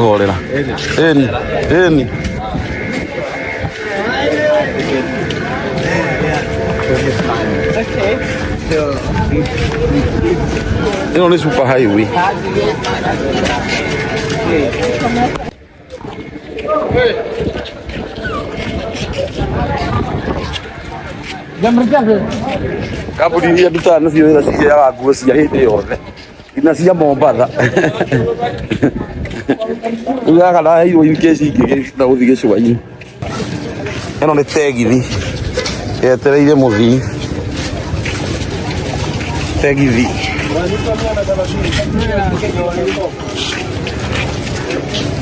Gorera. Eni. Okay. Ino ni super highway. Kabudi ya bitana cio ira cia nguo cia hindi yothe. Ina cia Mombatha. Uga kana hiyo inkesi ingĩ na gũthiĩ gĩcũa-inĩ. Ĩno nĩ tegithi yetereire mũthii. Tegithi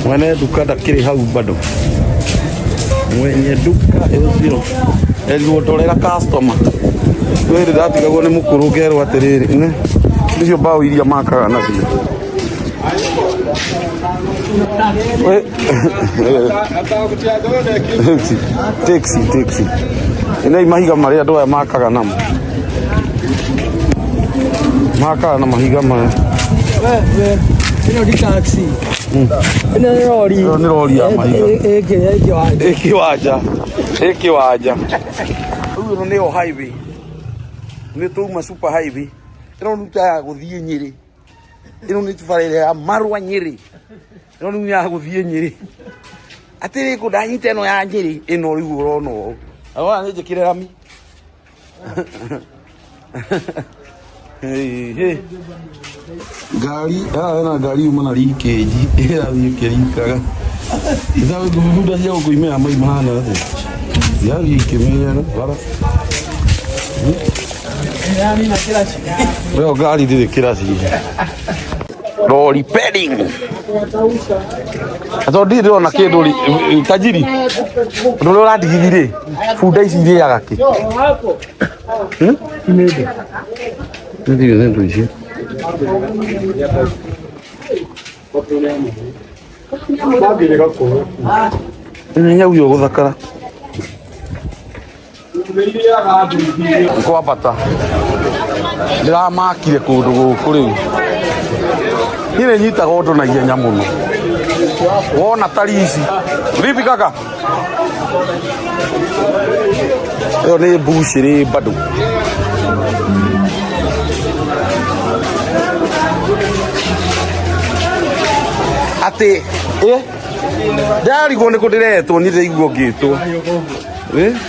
mwene duka ndakĩrĩ hau bado. Mwenye duka eziro eligotolera customer. Wewe ndatigagwo nĩ mũkũrũ ngerwo atĩrĩrĩ nicio bao iria makaga nacio. Taxi. Ina mahiga marĩa andũ aya makaga namo. Makaga na mahiga maya. Ino di taxi. Ino ni lori ya mahiga. Ekiwaja. Uyu nĩyo highway. Nĩ tuma super highway. Ino nũta gũthiĩ Nyeri. Ino nĩ barabara ya Marua Nyeri. Ino nĩ ya gũthiĩ Nyeri. Atĩrĩ kũndanyita ĩno ya Nyeri ĩno rĩu ũrona ũũ. Arora nĩ njĩkĩre rami. Hey. Gari, na gari uma na leakage. Ĩrathiĩ ĩkĩrikaga. Nĩsabe kũbuda cia gũkũimĩra mai mahana atĩ. Yathiĩ ĩkĩmenyera bara. Leo gari ndĩrĩ kĩraci. Lori pedding. Ato ndĩrona kĩndũ tajiri. Ndũ ũrĩa ũrandigithire. Bunda ici irĩaga kĩ? Ndio ndio ici. Nyau yo gũthakara. Kwa bata. Ndĩramakire kũndũ gũkũ rĩu. Nĩ nyitaga ũndũ na ihenya mũno. Wona tari ici. Vipi kaka? Yo nĩ bushiri bado. Ate ndari gone ko direto ni reiguo ngitwo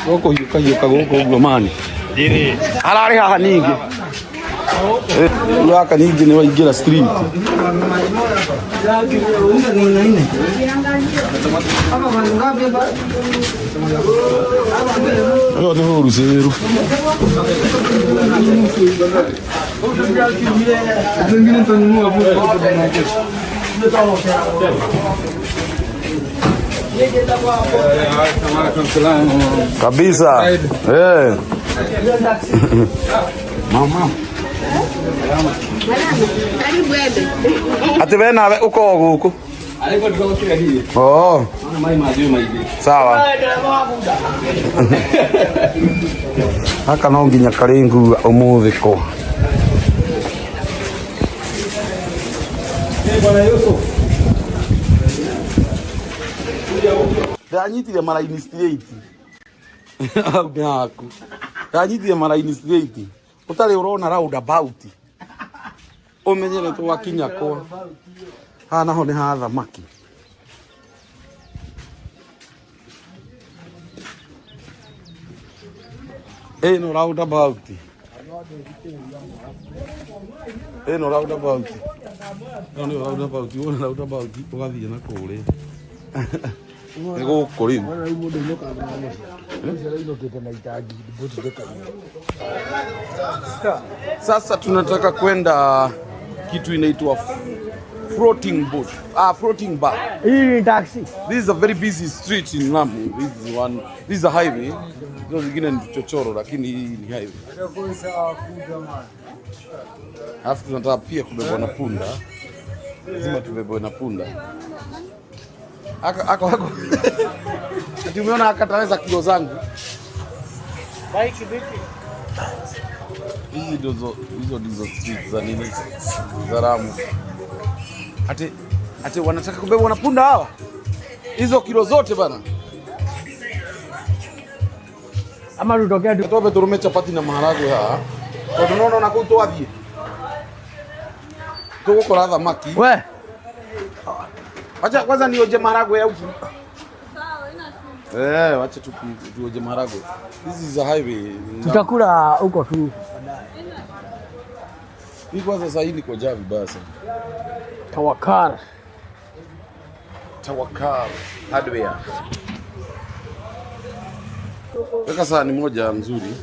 goko yuka goko mani arari haha ningi yaka ningi ni waingira street yo ni huru zeru kabisa. Mama ati we nawe uko guku oh sawa haka no nginya karingu umuthi ko ndanyitire maraini straight ngaku ndanyitire maraini straight utari urona roundabout umenyere tu wakinya kwa hana ho ni ha thamaki no roundabout no roundabout ugathie na kure ego kuri sasa tunataka kwenda kitu inaitwa floating boat floating bar. Hii taxi. This is a very busy street in Lamu. This is a highway. Hizo zingine ni chochoro lakini hii ni highway. Alafu tunataka pia kubebwa na punda. Lazima tubebwe na punda. Ako. Ati umeona akataweza kilo zangu. Bike vipi? Hizo street za nini? Za Lamu. Ati Ati wanataka kubebwa na punda hawa. Hizo kilo zote bana. Ama tutokea tu. Tobe turume chapati na maharagwe hapa. Kwa tunaona na kutoa bie. Tuko kwa thamaki. We. Acha kwanza nioje maharagwe huku. Wacha tuoje maharagwe. This is a highway. Tutakula huko tu. Hii kwanza sasa hii niko javi basi. Tawakal hardware. Weka sahani moja nzuri.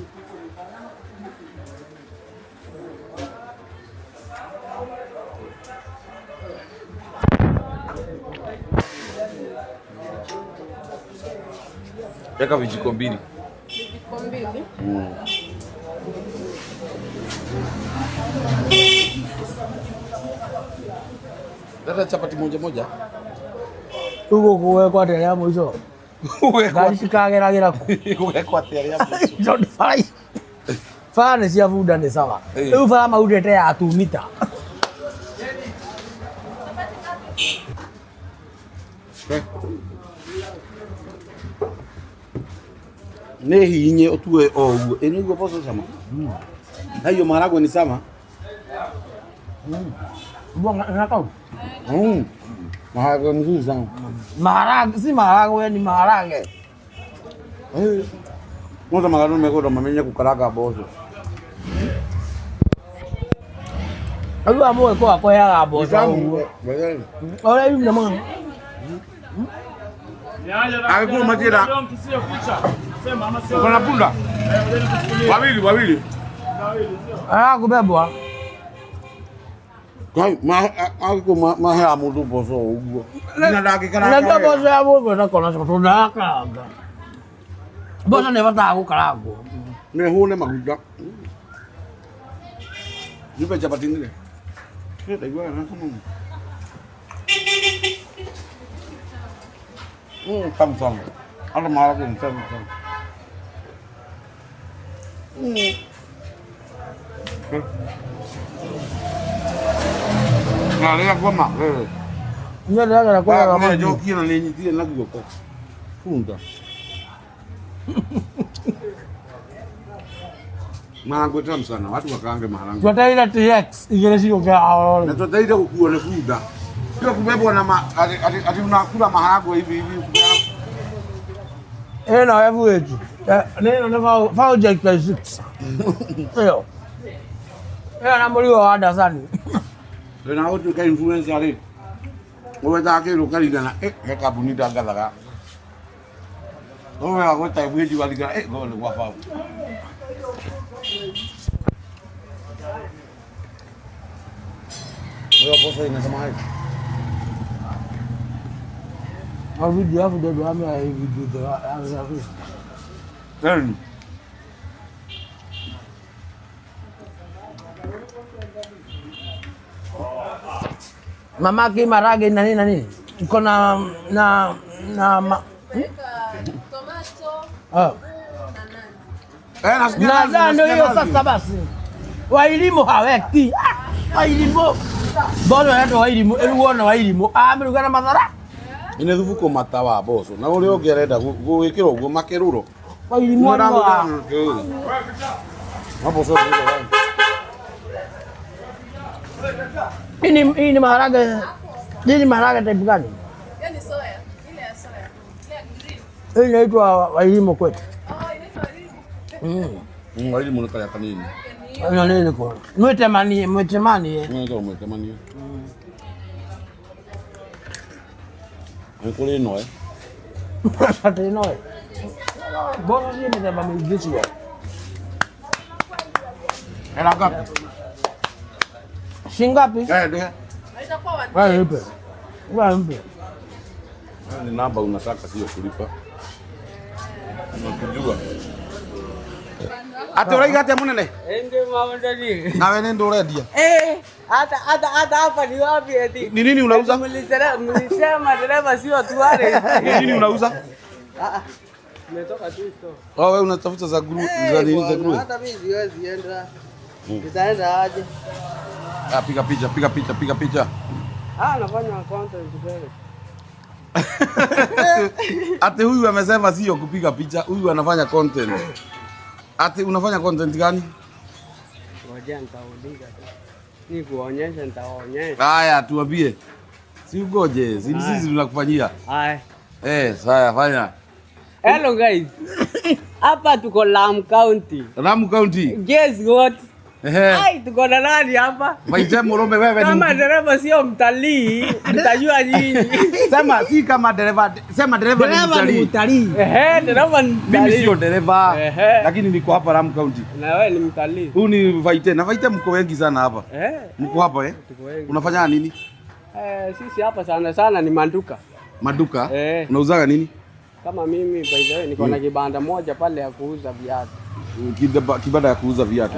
Weka vijiko mbili. Vijiko mbili? Dada chapati moja. Huko kuwekwa tele ya mwisho. Gari kageragira ku. Kuwekwa tele ya mwisho. Don't fight. Fane cia buda ni sawa. Rĩu bara maudete ya 2 mita. Nĩ hihinye ũtue o ũguo. Ĩ nĩguo boco cama. Na hiyo maharagwe ni sama. Ngakau. Maharagwe mzuri sana. Maharagwe si maharagwe ni maharage. Mwanzo magano mekodo mamenya kukaranga boco. Alu amo ko akoya boco. Ora hivi mnamanga. Alikuwa majira. Kuna punda. Wawili. Kubebwa. Kai alikuwa mahea mundu boco uguo. Ina dakika na. Na boco ya boco na kona so ndaka. Boco ne bata gukarangwo. Ne hune maguda. Nipe chapati ngine. Ndio na kama. Samsung. Ada maharagwe Samsung. Nah, dia gua mak. Ndio ndio kwa Kama joki na lenye tile na guoko. Funda. Maharagwe tamu sana. Watu wakaange maharagwe. Tutaenda TX ingine sio kwa. Na tutaenda kukuona funda. Sio kubebwa na ati unakula maharagwe hivi. Na wewe wetu. Neno na project 6. Ndio. Na mulio wa darasani. Na watu ka influencer ale. Wewe take lokali dana heka bunida ngalaga. Wewe agota weji waliga go le wafa. Wewe bosa inasema hivi. Au video hapo ndio ame video za Tell Mama ki marage na nini? Iko na Tomato. Na ndio hiyo sasa basi. Wailimu haweki. Wailimu. Bono yato wailimu, eluona wailimu. Amirugana madhara. Ine thubuko matawa boso. Na uri ongerenda gwikira uguo makeruro. Wailimu wa. Maboso. Hii ni maharage. Hii ni maharage type gani? Yaani soya. Ile ya soya. Ile ya green. Hii inaitwa wailimu kwetu. Wailimu ni kaya kanini. Ina nini kwa? Mwetemani. Ndio mwetemani. Nkule no Ate no. Bono ni mtema mjisi ya. Era ngapi? Shingapi? Ndio. Haitakuwa Wewe ipe. Wewe mpe. Ni namba unataka sio kulipa. Unakujua. Ate uraiga ate munene? Ende maondani. Nawe nende uredia? Hata hapa ni wapi eti? Ni nini unauza? Mlisema dereva sio tuare. Ni nini unauza? Nimetoka tu store. Oh, wewe unatafuta za group za nini za group? Hata mimi siwezi enda. Nitaenda aje? Piga picha. Nafanya content together. Ati huyu amesema sio kupiga picha, huyu anafanya content. Ati unafanya content gani? Ngoja nitauliza. Ni kuonyesha nitaonyesha. Haya tuambie. Si ugoje, sisi tunakufanyia. Haya. Sasa fanya. Hello guys. Hapa tuko Lamu County. Lamu County. Guess what? Hai, tuko na nani hapa? Maite Morombe wewe ni. Kama dereva sio mtalii, mtajua nyinyi. Sema si kama dereva, sema dereva ni mtalii. Dereva ni mtalii. Mimi sio dereva, lakini niko hapa Lamu County. Na wewe ni mtalii. Huu ni Vaite. Na Vaite mko wengi sana hapa. Mko hapa Tuko wengi. Unafanya nini? Sisi hapa sana ni maduka. Maduka? Unauzaga nini? Kama mimi by the way niko na kibanda moja pale ya kuuza viatu. Kibanda ya kuuza viatu.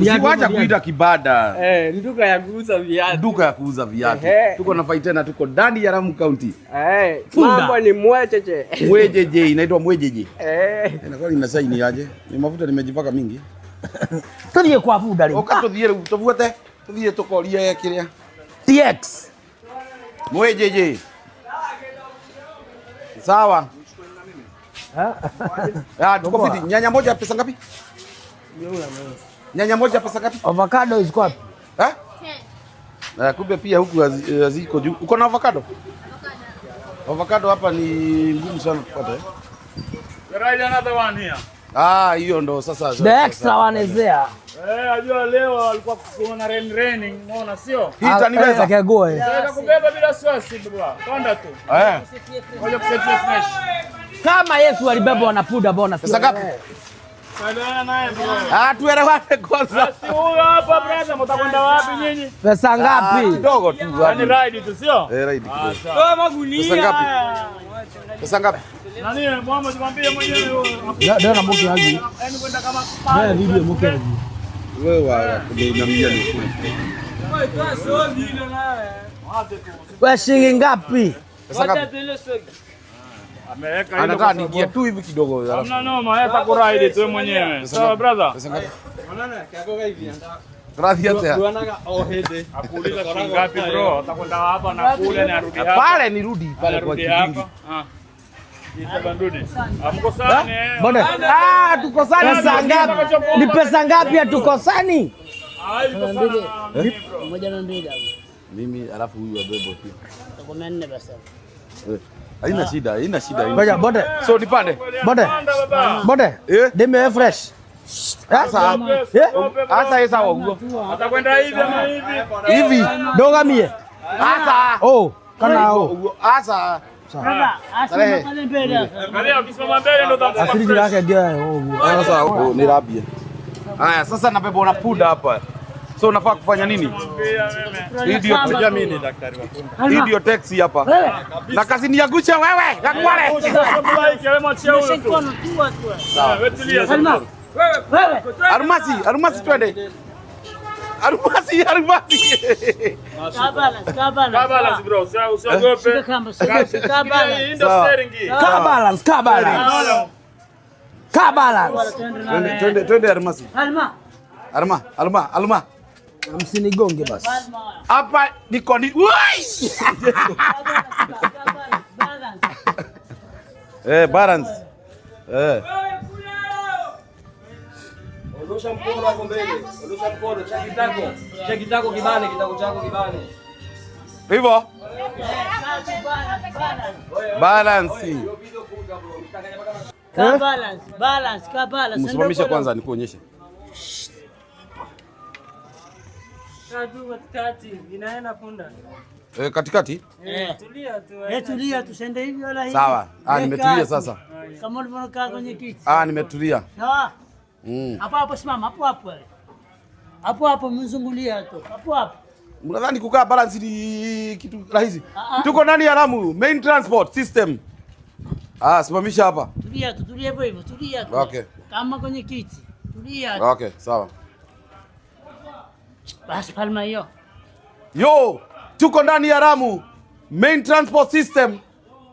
Usiwacha kuita kibanda. Ni duka ya kuuza viatu. Duka ya kuuza viatu. Tuko na Vaite na tuko ndani ya Lamu County. Mambo ni mwecheche. Mwejeje, inaitwa mwejeje. Inakuwa ina saini aje? Ni mafuta nimejipaka mingi. Tulie kwa fuda leo. Ukatuthiere tuvuate. Tuthie tukoria kiria. TX. Mwejeje. Sawa. Tuko fiti. Nyanya moja pesa ngapi? Nyanya moja pesa ngapi? Avocado iko wapi? Kumbe pia huku haziko juu. Uko na avocado? Avocado hapa ni ngumu sana kupata. Right, another one here. Hiyo ndo sasa. The extra one is there. Ajua leo alikuwa kuna raining, unaona sio? Hii itaniweza kagoe. Sasa kubeba bila wasiwasi baba. Panda tu. Ngoja kusetia fresh. Kama Yesu alibeba wanapuda bona. Pesa ngapi? Sasa naye bro. Tuelewane kwanza. Si huyo hapa brother, mtakwenda wapi nyinyi? Pesa ngapi? Kidogo tu. Ni ride tu sio? Ride. Toa magunia. Pesa ngapi? Pesa ngapi? Nani Muhammad mwambie mwenyewe huyo. Ndio na mke haji. Yaani kwenda kama pale. Video mke haji. Wewe kunamia ni kule. Wewe toa sio video nawe. Wacha tu. Wewe shilingi ngapi? Pesa ngapi? Ameweka Anataka niingie tu hivi kidogo. Hamna noma, hata kuride tu mwenyewe. Sawa brother. Pesa ngapi? Unaona kagoga hivi anda. Gracias. Tuanaga ohede. Akuuliza shilingi ngapi bro? Utakwenda hapa na kule na arudi hapa. Pale nirudi pale kwa kijingi. Mbona? Tukosani pesa ngapi? Ni pesa ngapi hatukosani? Moja na mbili hapo. Mimi alafu huyu abebo pia. Tutakomea 4 basi. Haina shida, haina shida. Ngoja bonde. So nipande. Bonde. Bonde. Deme fresh. Sasa sasa yesa huo. Atakwenda hivi ama hivi? Hivi dogamie. Sasa kana sasa Baba, asema pale mbele. Angalia ukisimama mbele ndo utakuwa. asili yake ndio. sasa huko ni rabia. Haya sasa nabeba una puda hapa. So unafaa kufanya nini? Hii ndio jamii daktari wako. Hii ndio taxi hapa. Na kazi ni ya gucha wewe, ya kwale. Arumasi twende. Arumasi. Kabalance bro, usiogope. Kabalance. Twende Arumasi. Alma. Msinigonge basi. Hapa niko ni balance. Ondosha mkono hapo mbele. Ondosha mkono, cheki tako kibane, kitako chako kibane. Hivyo? Balance. Balance. Msimamishe kwanza nikuonyeshe. Katikati, inaenda punda. Katikati? Tulia tusende hivi wala hivi. Sawa. Nimetulia sasa. Kama ulivyokaa kwenye kiti. Nimetulia. Sawa? Hapo simama, hapo mzungulia tu. Hapo. Mnadhani kukaa balance ni kitu rahisi? Tuko ndani ya Lamu main transport system. Simamisha hapa. Tulia hivyo, tulia tu. Okay. Kama kwenye kiti. Tulia. Okay, sawa. Basi palma hiyo. Yo, tuko ndani ya Lamu main transport system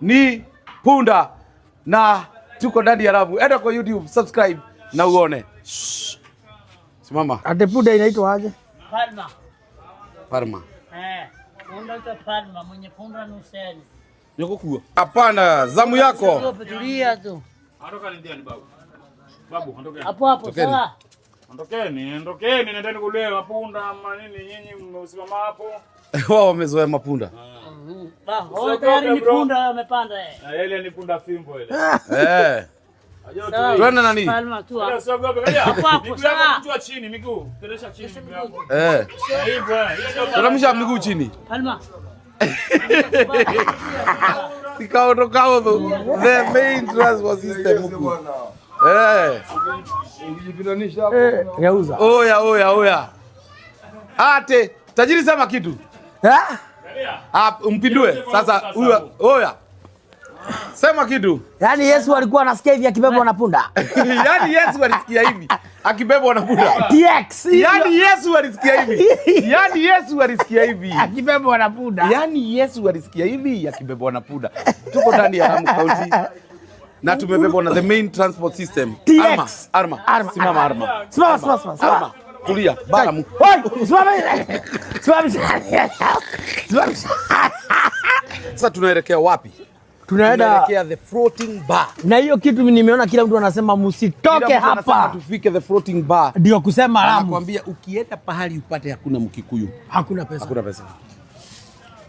ni punda na tuko ndani ya Lamu. Enda kwa YouTube, subscribe na uone. Simama. Ate punda inaitwa aje? Palma. Punda cha Palma mwenye punda nuseni. Yoko kuwa. Hapana, zamu yako. Tulia tu. Ondoka ndiani babu. Babu, ondokeni. Hapo sawa. Ondokeni, nendeni kule mapunda manini nyinyi mmesimama hapo. Wao wamezoea mapunda. Tayari ni punda amepanda Ile ni punda fimbo ile. Tuende nani? Palma tu. Usiogope kaja. Hapo sawa. Miguu chini, miguu. Teresha chini miguu yako. Hivyo. Tunamsha miguu chini. Palma. Ikaondoka huko. The main transport system huko. Yauza. Oya. Ate, tajiri sema kitu. Mpindue. Sasa huyo oya. Sema kitu. Yaani Yesu alikuwa anasikia hivi akibebwa na punda. Yaani Yesu alisikia hivi akibebwa na punda. TX. Yaani Yesu alisikia hivi. Yaani Yesu alisikia hivi akibebwa na punda. Yaani Yesu alisikia hivi akibebwa na punda. Tuko ndani ya Lamu County. Na tumebebwa na the main transport system. TX. Arma. Simama Arma. Simama. Arma. Tulia. Baramu. Simama. Sasa tunaelekea wapi? Tunaelekea the floating bar. Na hiyo kitu nimeona kila mtu anasema msitoke hapa. Tufike the floating bar. Ndio kusema Lamu. Nakwambia ukienda pahali upate hakuna Mkikuyu. Hakuna pesa.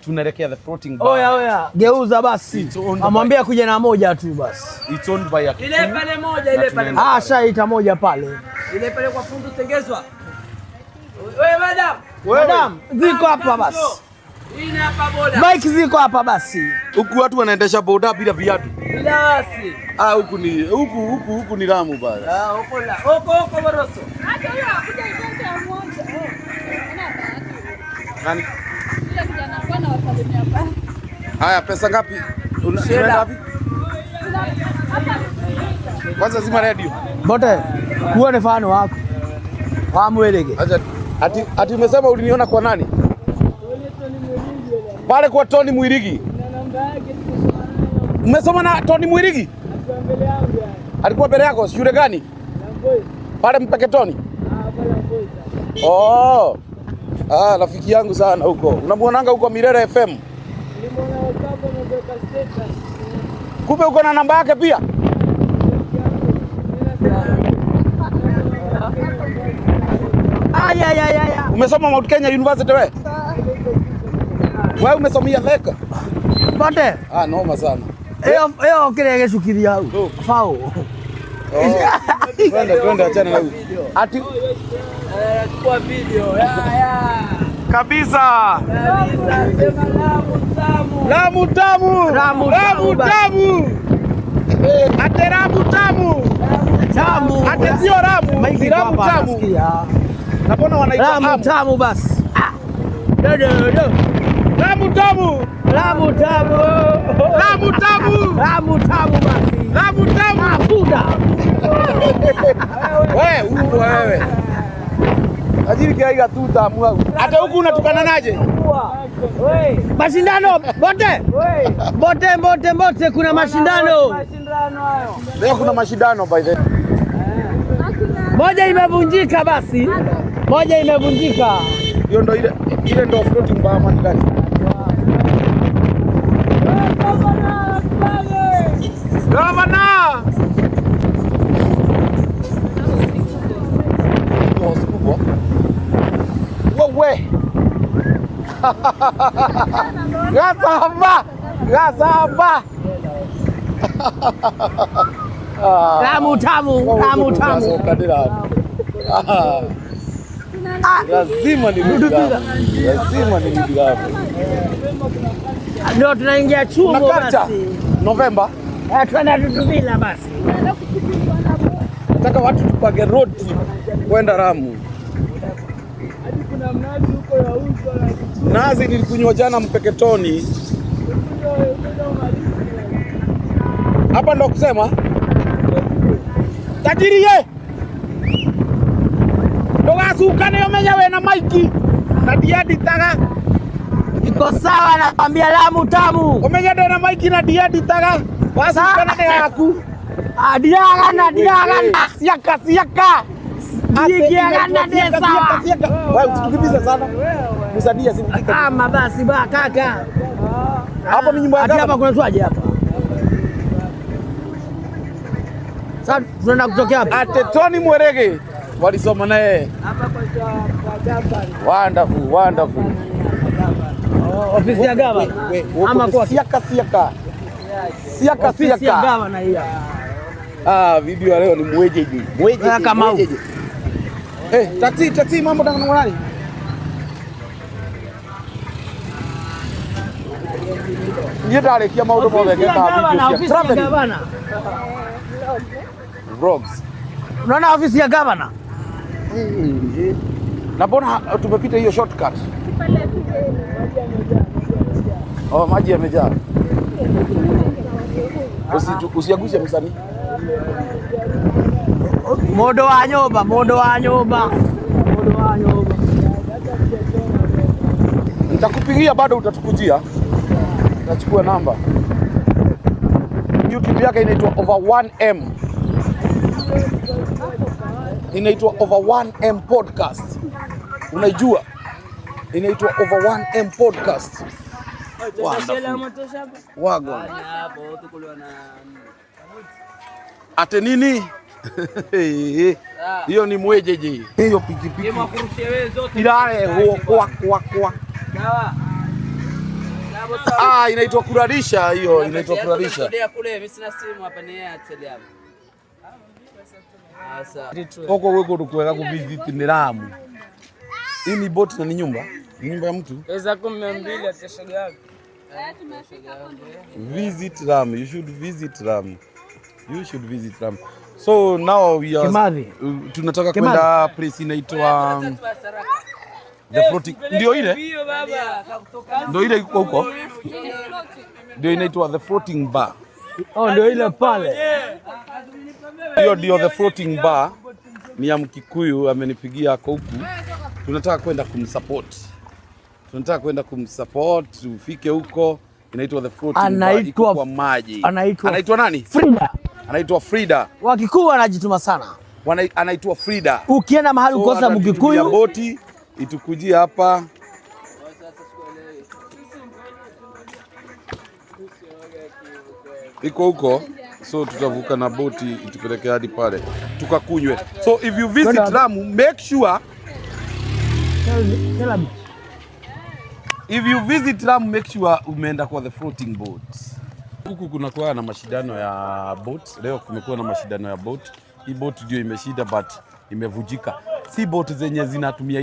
Tunaelekea the floating bar. Oya. Geuza basi. Amwambia kuja na moja tu basi. It's owned by a Ile pale moja. Shaita moja pale. Ile pale kwa fundu tengezwa. Wewe madam. Madam, ziko hapa basi. Hii hapa boda. Bike ziko hapa basi. Huku watu wanaendesha boda bila viatu. Bila wasi. Huku ni Lamu bana. Huko Boroso. Hata huyo akuja ivente ya mmoja. Nani? Yule kijana bwana wasalimia hapa. Haya, pesa ngapi? Unaenda wapi? Kwanza zima radio. Bote, kuone fano wako. Wamwelege. Ati umesema uliniona kwa nani? Pale kwa Tony Mwirigi. Umesoma na Tony Mwirigi? Alikuwa mbele yako, shule gani? Pale Mpeketoni. Rafiki yangu sana huko. Unamuonanga huko Mirere FM? Kumbe uko na namba yake pia? Umesoma Mount Kenya University wewe? Wewe umesomia Theka? Bote. Noma sana. Eo kile geshukiria hau. Fao. Twende achana na huyu. Ati Chukua video. kabisa. Sema Lamu tamu. Lamu tamu. Ate Lamu tamu. Tamu. Ate sio Lamu, ni Lamu tamu. Napona wanaita Lamu tamu basi. Lamu tamu. Lamu tamu. Lamu tamu. Lamu tamu basi. Lamu tamu. Fuda. Wewe. Ajiri kia tu tamu hau. Hata huku unatukana naje? Mashindano bote. Bote kuna mashindano. hayo. Leo kuna mashindano by the. Moja imevunjika basi. Moja imevunjika. Hiyo ndo ile ndo floating bar man gani? Gavana! Wewe. Gasamba. Lamu tamu. Lazima nirudi hapo. Ndio tunaingia chuo basi. November. Tuenda Dudubila basi. Nataka watu tupage road trip kwenda Lamu. Hadi kuna mnazi huko ya uso. Nazi nilikunywa jana Mpeketoni. Hapa ndo kusema tajiri ye ndogasukane yomenya we na maiki na diadi taga Iko sawa nakwambia Lamu tamu. umenya ndo na maiki na diadi taga wasukane ne yaku Diaga na siaka Ikiagana desa. Wewe usikimbize sana. Msadia si mkika. Ama basi ba kaka. Hapo ni nyumba ya Hapa gavana. kuna twaje hapa? Sasa tunaenda kutokea hapa. Ate Tony Mwerege walisoma naye. Hapa kwa gavana. Wonderful, wonderful. Ofisi ya gavana. Ama kwa siaka. ofisi ya gavana hii. Video ya leo ni mwejeji. Kama huko. Taxi mambo ndani nani? Yedale kia maudo mwe keka Ofisi ya gavana. Vlogs. Unaona ofisi ya gavana? Na mbona tumepita hiyo shortcut? Maji yamejaa. Usiaguse msanii. Modo wa nyoba. Nitakupigia bado utatukujia. Utachukua namba. YouTube yake inaitwa Over 1M. Inaitwa Over 1M Podcast. Unaijua? Inaitwa Over 1M Podcast. Wago. Ate nini? Hiyo ni mwejeje. Hiyo pikipiki. Ilale kwa. Inaitwa kurarisha hiyo, inaitwa kurarisha. Kule mimi sina simu hapa ni Airtel hapa. Huko weko tukweka kuvisit ni Lamu. Hii ni boat na ni nyumba? Ni nyumba ya mtu? Pesa 12 atashaga yako. Visit Lamu. You should visit Lamu. So now we are tunataka kwenda place inaitwa The Floating. Ndio ile? Ndio ile iko huko. Ndio inaitwa The Floating Bar. Ndio ile pale. Hiyo ndio The Floating Bar. Ni ya Mkikuyu amenipigia huku. Tunataka kwenda kumsupport. Ufike huko. Inaitwa The Floating Bar. Iko kwa maji. Anaitwa nani? Frida. Anaitwa Frida. Wakikuyu wanajituma sana. Anaitwa Frida. Ukienda mahali ukosa Mkikuyu, boti itukujia hapa. Iko huko. So tutavuka na boti itupeleke hadi pale. Tukakunywe. So if you visit Lamu, make sure umeenda kwa The Floating Boat. Huku kuna kuwa na mashindano ya boat. Leo kumekuwa na mashindano ya boat. Hii boat ndio imeshinda but imevujika. Si boat zenye zinatumia